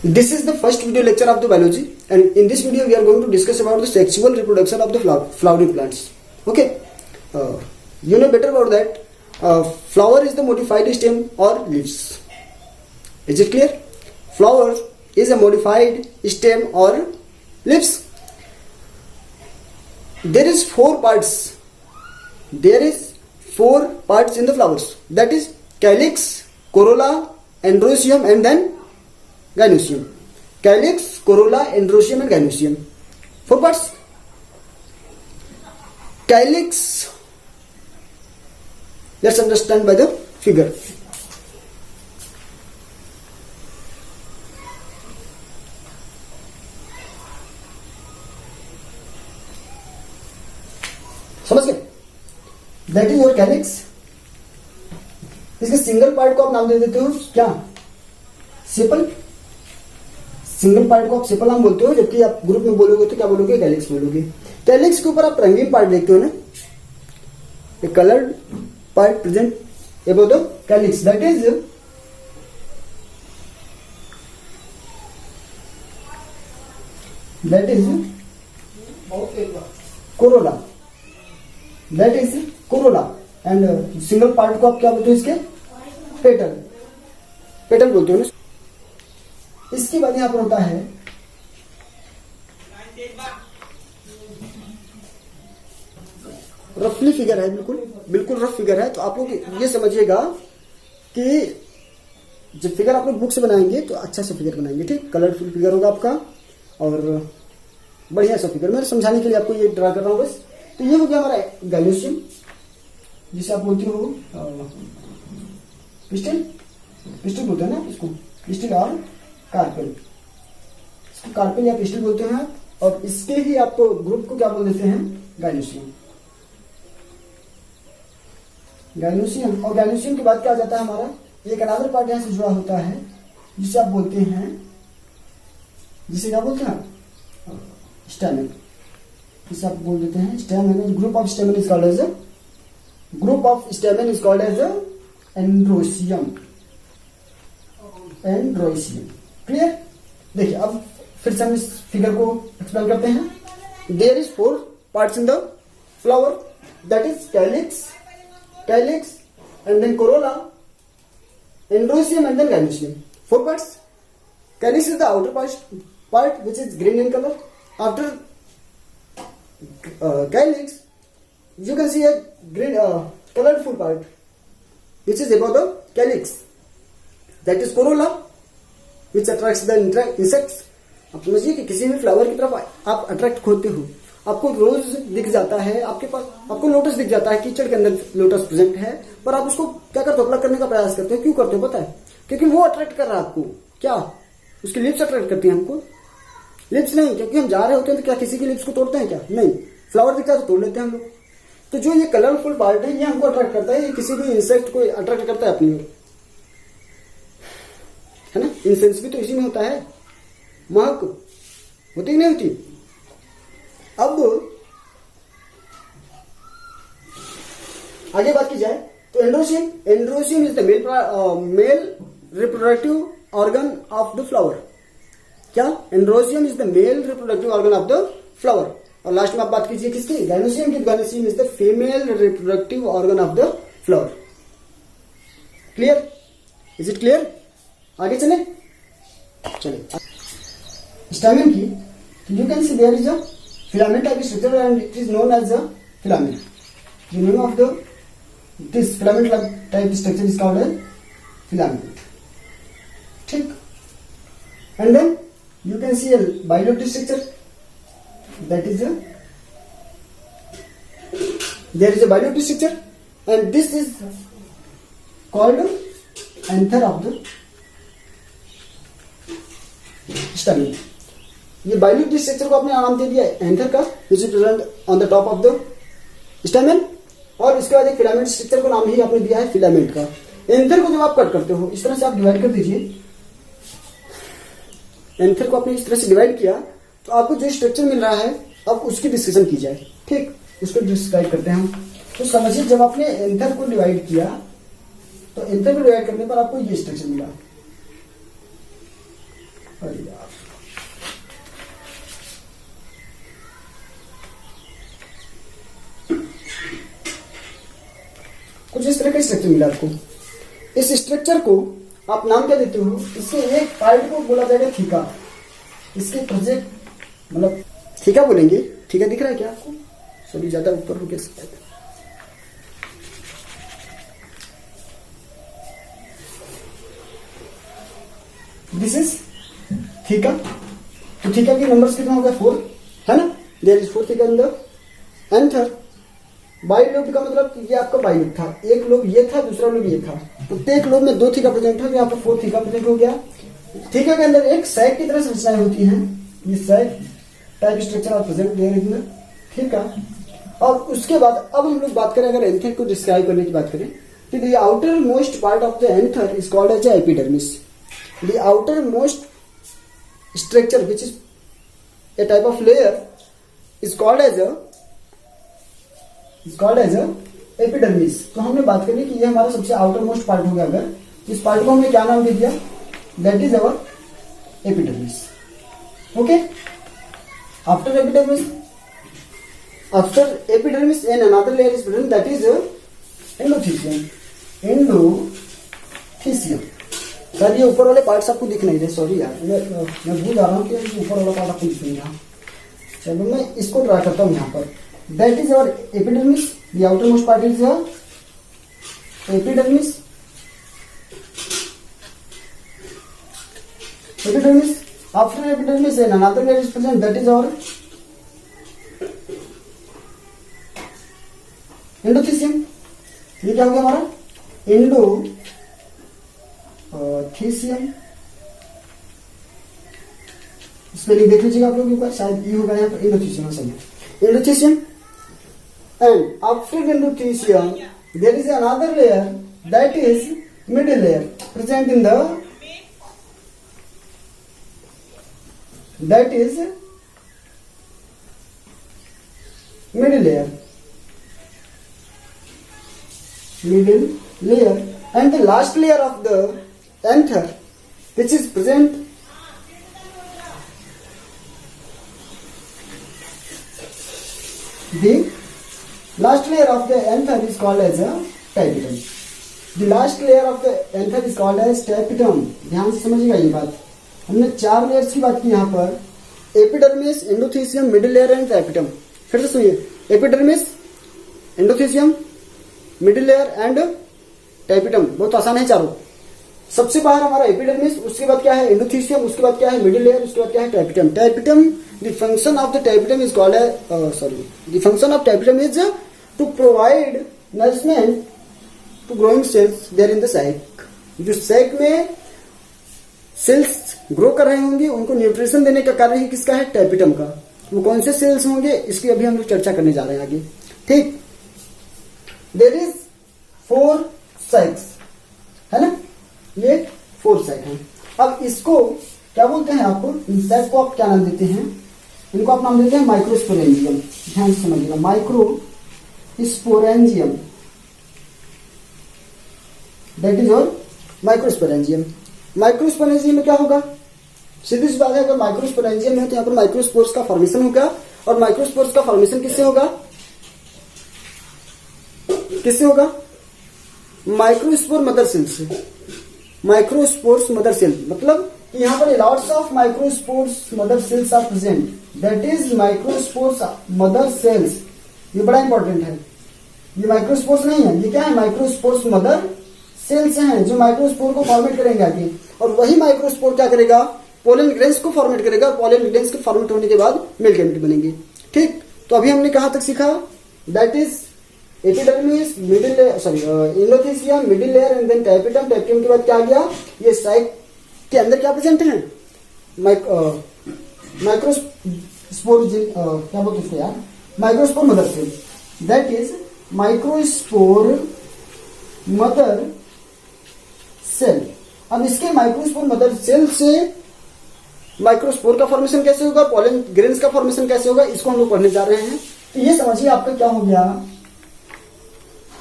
This is the first video lecture of the biology, and in this video we are going to discuss about the sexual reproduction of the flowering plants. Okay, you know better about that. Flower is the modified stem or leaves. Is it clear? Flower is a modified stem or leaves. There is four parts. There is four parts in the flowers. That is calyx, corolla, androecium, and then gynoecium. Calyx, corolla, androecium, and gynoecium. Four parts. Calyx. Let's understand by the figure. समझ गए? That is your calyx. इसके single part को आप नाम दे देते हो क्या? Sepal. Single part को आप सेपल नाम बोलते हो, जबकि आप ग्रुप में बोलोगे तो क्या बोलोगे? कैलिक्स बोलोगे. कैलिक्स के ऊपर आप रंगीन पार्ट देखते हो ना, a coloured part present above the calyx. That is corolla. That is corolla. And single part को आप क्या बोलते हो? इसके पेटल. पेटल बोलते हो ना. इसके बाद यहां पर होता है रफली फिगर है, बिल्कुल रफ फिगर है. तो आप लोग ये समझिएगा कि जब फिगर आप लोग बुक से बनाएंगे तो अच्छा सा फिगर बनाएंगे. ठीक, कलरफुल फिगर होगा आपका और बढ़िया सा फिगर. मैं समझाने के लिए आपको ये ड्रा कर रहा हूं बस. तो ये हो गया हमारा गाइनोसियम, जिसे आप बोलते हो पिस्टिल. पिस्टिल बोलते हैं ना इसको. पिस्टिल और कार्पेल. इसको कार्पेल या पिस्टिल बोलते हैं. और इसके ही आप ग्रुप को क्या बोल देते हैं? गाइनोसियम. गाइनोसियम. और गाइनोसियम के बाद क्या आ जाता है हमारा? एक अनादर पार्ट यहां से जुड़ा होता है, जिसे आप बोलते हैं, जिसे क्या बोलते हैं? स्टैमेन. इसे आप बोल देते हैं stamen. Group of stamen is called as androecium. Androecium. Clear? देखिए अब फिर से हम इस फिगर को एक्सप्लेन करते हैं. There is four parts in the flower. That is calyx and then corolla, androecium and then gynoecium. Four parts. Calyx is the outer part which is green in color. After calyx, you can see a green colorful part which is above the calyx. That is corolla, which attracts the insects. आप समझिए कि किसी भी flower की तरफ आप attract होते हो. आपको रोज दिख जाता है, आपके पास आपको लोटस दिख जाता है, कीचड़ के अंदर लोटस प्रेजेंट है, पर आप उसको क्या करते हो? प्लग करने का प्रयास करते हो. क्यों करते हो पता है? क्योंकि वो अट्रैक्ट कर रहा है आपको. क्या उसकी लिप्स अट्रैक्ट करती हैं हमको? लिप्स नहीं, क्योंकि हम जा रहे होते हैं तो क्या किसी की लिप्स को तोड़ते हैं क्या? नहीं. फ्लावर दिखता है तो तोड़ लेते हैं हम लोग. तो जो ये कलरफुल पार्ट है ये हमको अट्रैक्ट करता है. ये किसी भी इंसेक्ट को अट्रैक्ट करता है अपनी ओर, है ना. इंसेंस भी तो इसी में होता है. महक होती कि नहीं होती? अब आगे बात की जाए तो androecium is the male reproductive organ of the flower. क्या? Androecium is the male reproductive organ of the flower. और लास्ट में आप बात कीजिए किसकी? गाइनोसियम की. Gynoecium is the female reproductive organ of the flower. Clear? Is it clear? आगे चले. स्टैमेन की you can see there is a filament type structure and it is known as a filament. The name of this filament type structure is called as filament. ठीक. And then you can see a bilotic structure. That is there is a bilotic structure and this is called anther of the stamen. ये बाइलोटिक structure को आपने नाम दे दिया anther का, which is present on the top of the stamen. और इसके बाद एक फिलामेंट स्ट्रक्चर को नाम ही आपने दिया है फिलामेंट का. एंथर को जब आप कट करते हो इस तरह से आप डिवाइड कर दीजिए. एंथर को आपने इस तरह से डिवाइड किया तो आपको जो स्ट्रक्चर मिल रहा है अब उसकी डिस्कशन की जाए. ठीक, उसको डिस्क्राइब करते हैं हम. तो समझिए जब आपने एंथर को डिवाइड किया तो एंथर को डिवाइड करने पर आपको ये स्ट्रक्चर मिला. अरे यार, कुछ इस तरह का स्ट्रक्चर मिला आपको। इस स्ट्रक्चर को आप नाम क्या देते हो? इसके एक पार्ट को बोला जाएगा थीका। इसके प्रोजेक्ट मतलब थीका बोलेंगे। थीका दिख रहा है क्या आपको? सॉरी, ज्यादा ऊपर हो गया। This is theca. तो थीका के नंबर्स कितना हो गया? 4, है ना? There is 4 theca in the anther. Bi lobe का मतलब कि ये आपका बाई लोब था, एक लोब ये था, दूसरा लोब ये था, प्रत्येक लोब में 2 थीका प्रेजेंट था, यहाँ पर 4 थीका प्रेजेंट हो गया। थीका के अंदर एक सैक की तरह संरचनाएं होती हैं, ये sac type structure are present there in the theca. और उसके बाद अब हम लोग बात करें, अगर एंथर को डिस्क्राइब करने की बात करें, तो the outermost part of the anther is called as epidermis. The outermost structure which is a type of layer is called as epidermis. तो हमने बात करी कि ये हमारा सबसे आउटर मोस्ट पार्ट हो गया। अगर इस पार्ट को हमने क्या नाम दे दिया? That is our epidermis. Okay, after epidermis and another layer is present, that is endothecium. Sir ये ऊपर वाले पार्ट्स आपको दिख नहीं रहे, सॉरी यार, मैं भूल जा रहा हूँ कि ऊपर वाला पार्ट आपको दिख नहीं रहा। चलो मैं इसको ड्रा करता हूँ यहाँ पर। That is our epidermis. The outermost part is the epidermis. After epidermis, then another layer is present. That is our endothecium. ये क्या हो गया हमारा? endothecium. स्पेलिंग देख लीजिएगा आप लोग ऊपर, शायद ये होगा यहाँ पर endothecium सही है। Endothecium. And after endothecium, there is another layer, that is middle layer, present in the, that is middle layer, and the last layer of the anther, which is present the last layer of the anther is called as a tapetum. The last layer of the anther is called as tapetum. ध्यान से समझिएगा ये बात। हमने 4 layers की बात की यहाँ पर, epidermis, endothecium, middle layer and tapetum. फिर से सुनिए, epidermis, endothecium, middle layer and tapetum. बहुत आसान है चारों। सबसे बाहर हमारा एपिडर्मिस, उसके बाद क्या है? एंडोथीसियम, उसके बाद क्या है? मिडिल लेयर, उसके बाद क्या है? Tapetum. Tapetum, the function of the tapetum is called as the function of tapetum is to provide nourishment to growing cells there in the sac. जो सैक में सेल्स ग्रो कर रहे होंगे उनको न्यूट्रिशन देने का कार्य ही किसका है? टैपिटम का। वो कौन से सेल्स होंगे इसकी अभी हम लोग चर्चा करने जा रहे हैं आगे। ठीक, देयर इज 4 सैक्स, है ना? ये 4 सैक है। अब इसको क्या बोलते हैं? आप इन सैक को आप क्या नाम देते हैं? इनको आप नाम देते हैं माइक्रोस्पोरेंजियम। ध्यान से समझिएगा, माइक्रोस्पोरेंजियम, दैट इज और माइक्रोस्पोरेंजियम। माइक्रोस्पोरेंजियम में क्या होगा? सीधी सी बात है, अगर माइक्रोस्पोरेंजियम है तो यहाँ पर माइक्रोस्पोर्स का फॉर्मेशन होगा। और माइक्रोस्पोर्स का फॉर्मेशन किससे होगा? माइक्रोस्पोर मदर सेल से। माइक्रोस्पोर्स मदर सेल मतलब यहाँ पर lots of microspores mother cells are present, that is microspores mother cells. ये बड़ा इंपॉर्टेंट है, ये माइक्रोस्पोर्स नहीं है, ये क्या है? माइक्रोस्पोर्स मदर सेल्स हैं जो माइक्रोस्पोर को फॉर्मेट करेंगे आगे। और वही माइक्रोस्पोर क्या करेगा? पोलन ग्रेन्स को फॉर्मेट करेगा। पोलन ग्रेन्स के फॉर्मेट होने के बाद मिल्क गैमेट बनेंगे। ठीक, तो अभी हमने कहाँ तक सीखा? That is epidermis, endothecium, middle layer and then tapetum. Tapetum के बाद क्या आ गया? ये साइक के अंदर क्या प्रेजेंट है? माइक्रोस्पोर, क्या बोलते हैं यार? Microspore mother cell, that is microspore mother cell. अब इसके माइक्रोस्पोर मदर सेल से माइक्रोस्पोर का फॉर्मेशन कैसे होगा, पोलन ग्रेन्स का फॉर्मेशन कैसे होगा, इसको हम लोग पढ़ने जा रहे हैं। तो ये समझिए आपका क्या हो गया?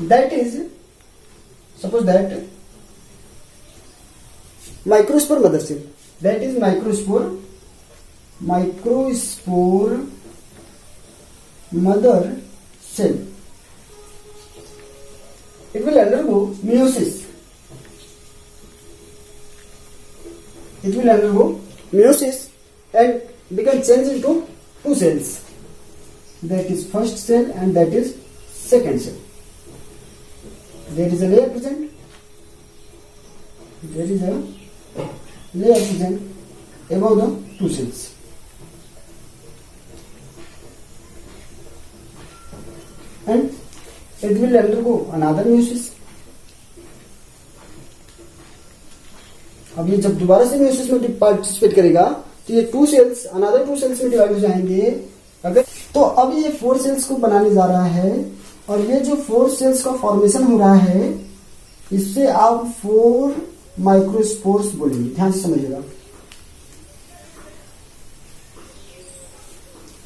That is suppose that microspore mother cell, that is microspore mother cell. It will undergo meiosis. It will undergo meiosis and become changed into two cells. That is first cell and that is second cell. There is a layer present. There is a layer present above the two cells. And it will undergo another meiosis. अब ये जब दोबारा से meiosis में participate करेगा तो ये two cells another two cells में डिवाइड हो जाएंगे. अगर तो अब ये 4 सेल्स को बनाने जा रहा है और ये जो 4 सेल्स का फॉर्मेशन हो रहा है इससे आप 4 माइक्रोस्पोर्स बोलेंगे. ध्यान से समझिएगा.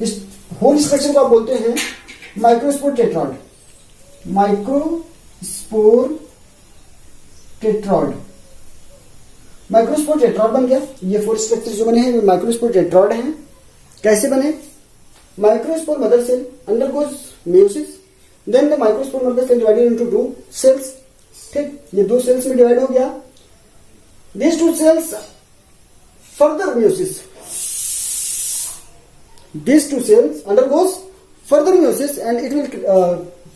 इस होल स्ट्रक्चर को आप बोलते हैं माइक्रोस्पोर टेट्रॉड. माइक्रोस्पोर टेट्रॉड बन गया. ये 4 स्ट्रक्चर जो बने हैं माइक्रोस्पोर टेट्रॉड हैं. कैसे बने? Microspore mother cell undergoes meiosis, then the microspore mother cell divided into 2 cells. ठीक, ये 2 सेल्स में डिवाइड हो गया. These 2 cells further meiosis. These 2 cells undergoes further meiosis and it will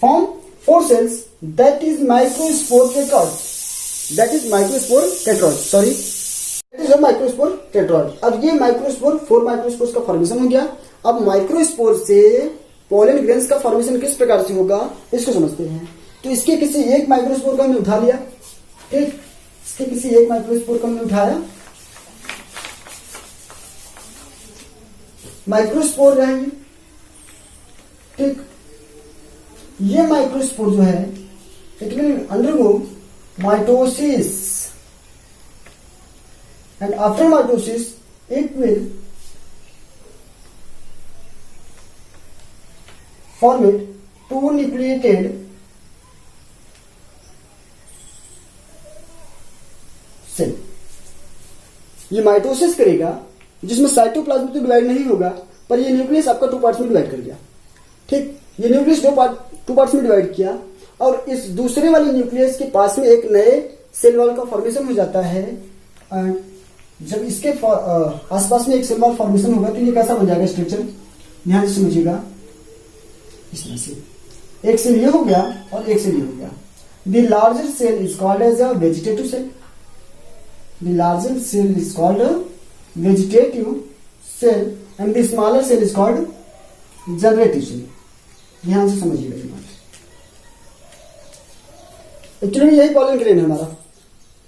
form 4 cells. That is microspore tetrad. That is microspore tetrad. Sorry, that is a microspore tetrad. अब ये microspore 4 microspores का formation हो गया. अब microspore से pollen grains का formation किस प्रकार से होगा इसको समझते हैं. तो इसके किसी एक माइक्रोस्पोर को हमने उठा लिया. ठीक, इसके किसी एक माइक्रोस्पोर को हमने उठाया. माइक्रोस्पोर रहेंगे. ठीक, ये माइक्रोस्पोर जो है it will undergo mitosis and after mitosis it will formate 2 nucleated cell. ये माइटोसिस करेगा जिसमें साइटोप्लाज्म तो डिवाइड नहीं होगा पर ये न्यूक्लियस आपका 2 पार्ट्स में डिवाइड कर दिया. ठीक, ये न्यूक्लियस 2 पार्ट्स में डिवाइड किया और इस दूसरे वाले न्यूक्लियस के पास में एक नए सेल वॉल का फॉर्मेशन हो जाता है. जब इसके आसपास में एक सेल वॉल फॉर्मेशन होगा तो ये कैसा बन जाएगा स्ट्रक्चर. ध्यान से समझिएगा. इस तरह से एक सेल ये हो गया और एक सेल ये हो गया. The larger cell is called as a vegetative cell. The larger cell is called vegetative cell and the smaller cell is called generative cell. ध्यान से समझिएगा ये बात. एक्चुअली यही पॉलन ग्रेन है हमारा.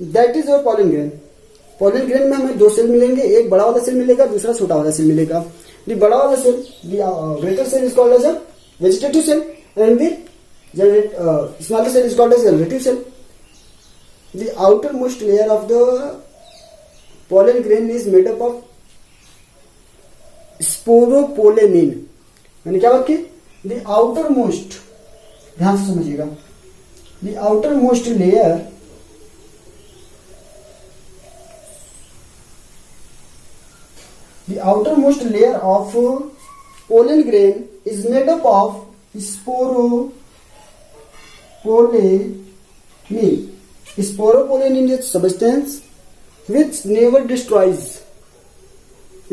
That is your pollen grain. Pollen grain में हमें 2 सेल मिलेंगे. एक बड़ा वाला सेल मिलेगा, दूसरा छोटा वाला सेल मिलेगा. द बड़ा वाला cell the greater cell is called as a vegetative cell and the smaller cell is called as generative cell. The outermost layer of the pollen grain is made up of sporopollenin. मैंने क्या बात की? The outermost, ध्यान से समझिएगा. The outermost layer of pollen grain is made up of sporopollenin. Sporopollenin is a substance which never destroys.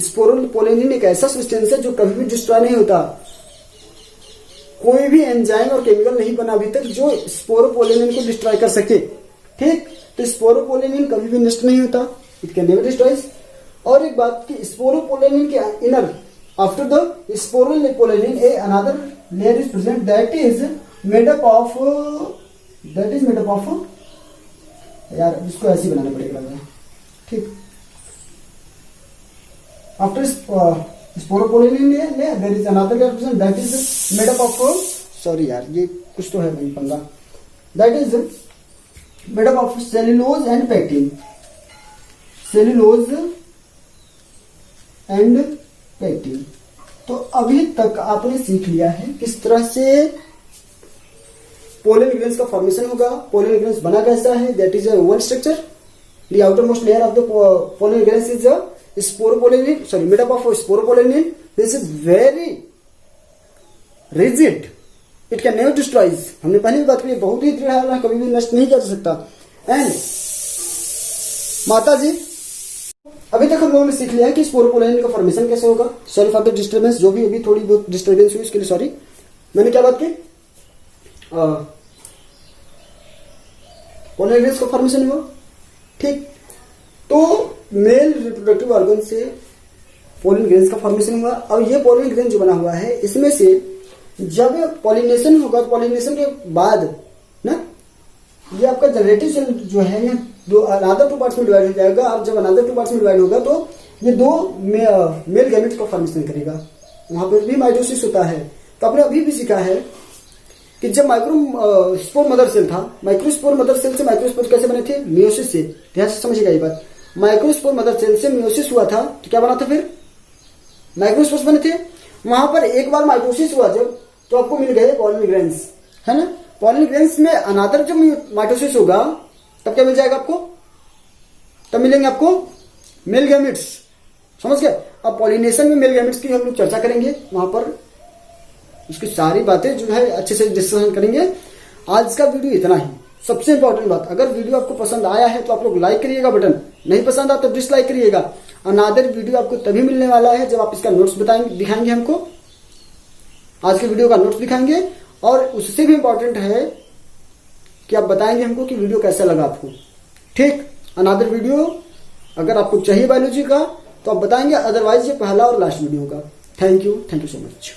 Sporopollenin एक ऐसा substance है जो कभी भी डिस्ट्रॉय नहीं होता. कोई भी एंजाइम और केमिकल नहीं बना अभी तक जो स्पोरोपोलेनिन को डिस्ट्रॉय कर सके. ठीक, तो स्पोरोपोलेनिन कभी भी नष्ट नहीं होता. It can never destroy. और एक बात कि स्पोरोपोलेनिन के inner after the sporopollenin another layer is present that is made up of यार इसको ऐसे बनाना पड़ेगा. ठीक, after sporopollenin layer there is another layer present that is made up of sorry यार ये कुछ तो है भाई पंगा. that is made up of cellulose and pectin. cellulose and pectin. तो अभी तक आपने सीख लिया है किस तरह से पोलन ग्रेन्स का फॉर्मेशन होगा. पोलन ग्रेन्स बना कैसा है. That is a Oval structure. The outermost layer of the pollen grains is a sporopollenin, made up of sporopollenin. This is very rigid. It can never destroy. हमने पहले भी बात की, बहुत ही दृढ़ है, कभी भी नष्ट नहीं कर सकता. एंड माता जी, अभी तक हम लोगों ने सीख लिया है कि स्पोरोपोलेनिन का फॉर्मेशन कैसे होगा. सॉरी फॉर द डिस्टर्बेंस, जो भी अभी थोड़ी बहुत डिस्टर्बेंस हुई इसके लिए सॉरी. मैंने क्या बात की, पोलन ग्रेन्स का फॉर्मेशन हुआ. ठीक, तो मेल रिप्रोडक्टिव ऑर्गन से पोलन ग्रेन्स का फॉर्मेशन हुआ. अब ये पोलन ग्रेन जो बना हुआ है, इसमें से जब पॉलिनेशन होगा, पॉलिनेशन के बाद ना ये आपका जनरेटिव सेल जो है ये दो अनादर 2 पार्ट्स में डिवाइड हो जाएगा. और जब अनादर 2 पार्ट्स में डिवाइड होगा तो ये 2 मेल गैमेट्स का फॉर्मेशन करेगा. वहां पर भी माइटोसिस होता है. तो आपने अभी भी सीखा है कि जब माइक्रोस्पोर मदर सेल था, माइक्रोस्पोर मदर सेल से माइक्रोस्पोर कैसे बने थे, मियोसिस से. ध्यान से समझिएगा ये बात. माइक्रोस्पोर मदर सेल से मियोसिस हुआ था तो क्या बना था, फिर माइक्रोस्पोर्स बने थे. वहां पर एक बार माइटोसिस हुआ जब, तो आपको मिल गए पोलन ग्रेन्स, है ना. पोलन ग्रेन्स में अनादर जब माइटोसिस होगा तब क्या मिल जाएगा आपको, तब मिलेंगे आपको मेल गैमेट्स. समझ गए. अब पॉलिनेशन में मेल गैमेट्स की हम लोग चर्चा करेंगे, वहां पर उसकी सारी बातें जो है अच्छे से डिस्कशन करेंगे. आज का वीडियो इतना ही. सबसे इंपॉर्टेंट बात, अगर वीडियो आपको पसंद आया है तो आप लोग लाइक करिएगा बटन, नहीं पसंद आया तो डिसलाइक करिएगा. अनादर वीडियो आपको तभी मिलने वाला है जब आप इसका नोट्स दिखाएंगे हमको. आज के वीडियो का नोट्स दिखाएंगे, और उससे भी इंपॉर्टेंट है कि आप बताएंगे हमको कि वीडियो कैसा लगा आपको. ठीक, अनादर वीडियो अगर आपको चाहिए बायोलॉजी का तो आप बताएंगे, अदरवाइज ये पहला और लास्ट वीडियो का. Thank you so much.